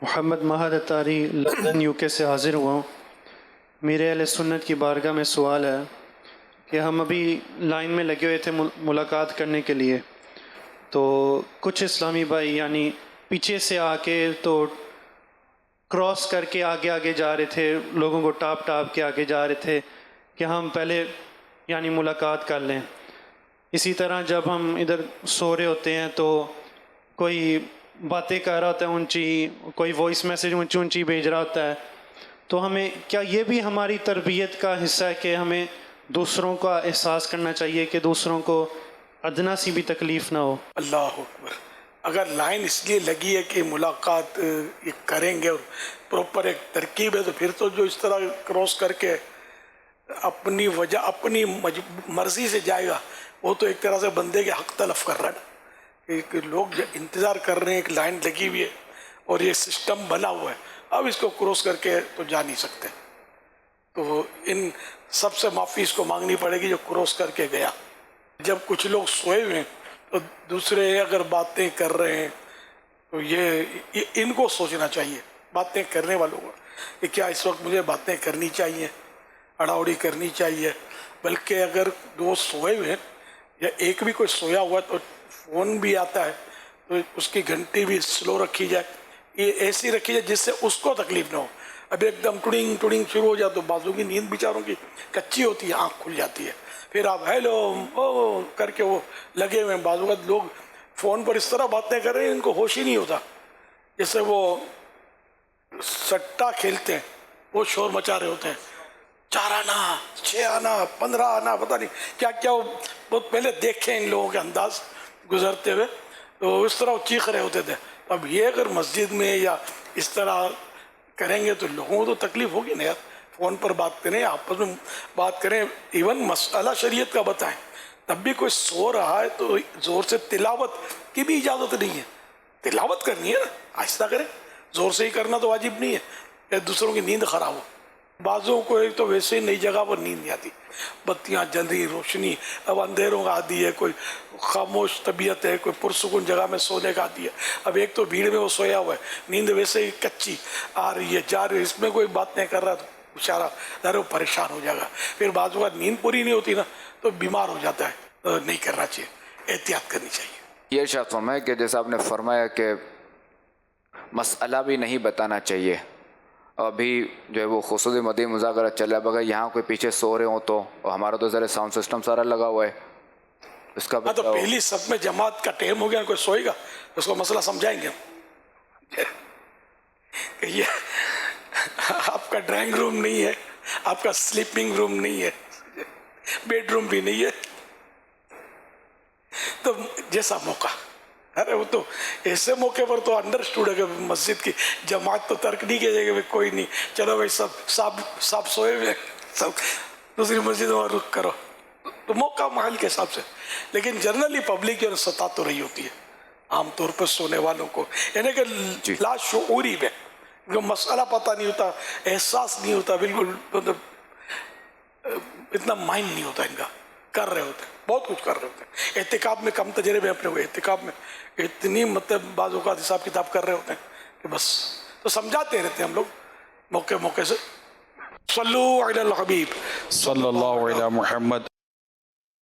Muhammad مہد Attari London you کے سے حاضر ہوا ہوں۔ میرے اہل سنت کی بارگاہ میں سوال ہے کہ ہم ابھی لائن میں لگے ہوئے تھے ملاقات کرنے کے لیے، تو کچھ اسلامی بھائی یعنی پیچھے سے آ کے تو کراس کر کے آگے آگے جا رہے تھے، لوگوں کو ٹاپ کے آگے جا رہے تھے کہ ہم پہلے یعنی ملاقات کر لیں۔ اسی طرح جب ہم ادھر سو رہے ہوتے ہیں تو کوئی باتیں کر رہا ہوتا ہے اونچی، کوئی وائس میسیج اونچی اونچی بھیج رہا ہوتا ہے، تو ہمیں کیا یہ بھی ہماری تربیت کا حصہ ہے کہ ہمیں دوسروں کا احساس کرنا چاہیے کہ دوسروں کو ادنا سی بھی تکلیف نہ ہو؟ اللہ اکبر۔ اگر لائن اس لیے لگی ہے کہ ملاقات یہ کریں گے اور پراپر ایک ترکیب ہے، تو پھر تو جو اس طرح کراس کر کے اپنی وجہ اپنی مرضی سے جائے گا، وہ تو ایک طرح سے بندے کے حق تلف کر رہا ہے نا۔ کہ لوگ انتظار کر رہے ہیں، ایک لائن لگی ہوئی ہے اور یہ سسٹم بنا ہوا ہے، اب اس کو کراس کر کے تو جا نہیں سکتے، تو ان سب سے معافی اس کو مانگنی پڑے گی جو کراس کر کے گیا۔ جب کچھ لوگ سوئے ہوئے ہیں تو دوسرے اگر باتیں کر رہے ہیں تو یہ ان کو سوچنا چاہیے، باتیں کرنے والوں کو، کہ کیا اس وقت مجھے باتیں کرنی چاہیے، اڑا اڑی کرنی چاہیے، بلکہ اگر دو سوئے ہوئے ہیں یا ایک بھی کوئی سویا ہوا ہے تو فون بھی آتا ہے تو اس کی گھنٹی بھی سلو رکھی جائے، یہ ایسی رکھی جائے جس سے اس کو تکلیف نہ ہو۔ اب ایک دم ٹڑنگ ٹڑنگ شروع ہو جائے تو بازو کی نیند بیچاروں کی کچی ہوتی ہے، آنکھ کھل جاتی ہے، پھر آپ ہیلو او کر کے وہ لگے ہوئے ہیں۔ بعض اوقات لوگ فون پر اس طرح باتیں کر رہے ہیں ان کو ہوش ہی نہیں ہوتا، جیسے وہ سٹا کھیلتے ہیں، وہ شور مچا رہے ہوتے ہیں، 4 آنا 6 آنا 15 آنا، پتہ نہیں کیا کیا، وہ بہت پہلے دیکھیں ان لوگوں کے انداز گزرتے ہوئے، تو اس طرح وہ چیخ رہے ہوتے تھے۔ اب یہ اگر مسجد میں یا اس طرح کریں گے تو لوگوں کو تو تکلیف ہوگی نا یار۔ فون پر بات کریں، آپس میں بات کریں، ایون مسئلہ شریعت کا بتائیں، تب بھی کوئی سو رہا ہے تو زور سے تلاوت کی بھی اجازت نہیں ہے۔ تلاوت کرنی ہے نا، آہستہ کریں، زور سے ہی کرنا تو واجب نہیں ہے کہ دوسروں کی نیند خراب ہو۔ بعضوں کو ایک تو ویسے ہی نئی جگہ پر نیند نہیں آتی، بتیاں جل رہی، روشنی، اب اندھیروں کا عادی ہے، کوئی خاموش طبیعت ہے، کوئی پرسکون جگہ میں سونے کا عادی ہے، اب ایک تو بھیڑ میں وہ سویا ہوا ہے، نیند ویسے ہی کچی آ رہی ہے جا رہی ہے، اس میں کوئی بات نہیں کر رہا تو بیچارہ ظاہر وہ پریشان ہو جائے گا، پھر بعض اوقات نیند پوری نہیں ہوتی نا تو بیمار ہو جاتا ہے۔ نہیں کرنا چاہیے، احتیاط کرنی چاہیے۔ یہ ارشاد فرمائے کہ جیسا آپ نے فرمایا کہ مسئلہ بھی نہیں بتانا چاہیے، ابھی جو ہے وہ خصوصی مدعی مذاکرہ چل رہا ہے، اگر یہاں کوئی پیچھے سو رہے ہوں تو ہمارا تو ذرا ساؤنڈ سسٹم سارا لگا ہوا ہے، اس کا ہاں تو پہلی صف میں جماعت کا ٹائم ہو گیا، کوئی سوئے گا اس کو مسئلہ سمجھائیں گے ہم کہ یہ آپ کا ڈرائنگ روم نہیں ہے، آپ کا سلیپنگ روم نہیں ہے، بیڈ روم بھی نہیں ہے، تو جیسا موقع، ارے وہ تو ایسے موقع پر تو انڈرسٹوڈ ہے کہ مسجد کی جماعت تو ترک نہیں کیجیے کہ کوئی نہیں، چلو بھائی سب سوئے ہوئے، سب دوسری مسجد میں رخ کرو، تو موقع محل کے حساب سے۔ لیکن جنرلی پبلک جو ستا تو رہی ہوتی ہے عام طور پر سونے والوں کو، یعنی کہ لا شعوری میں جو مسئلہ پتہ نہیں ہوتا، احساس نہیں ہوتا، بالکل مطلب اتنا مائنڈ نہیں ہوتا ان کا، کر رہے ہوتے ہیں، بہت کچھ کر رہے ہوتے ہیں۔ احتکاب میں کم تجربے اپنے ہوئے، احتکاب میں اتنی مطلب بعض اوقات حساب کتاب کر رہے ہوتے ہیں کہ بس، تو سمجھاتے رہتے ہیں ہم لوگ موقع موقع سے۔ صلو علی الحبیب صلی اللہ علیہ محمد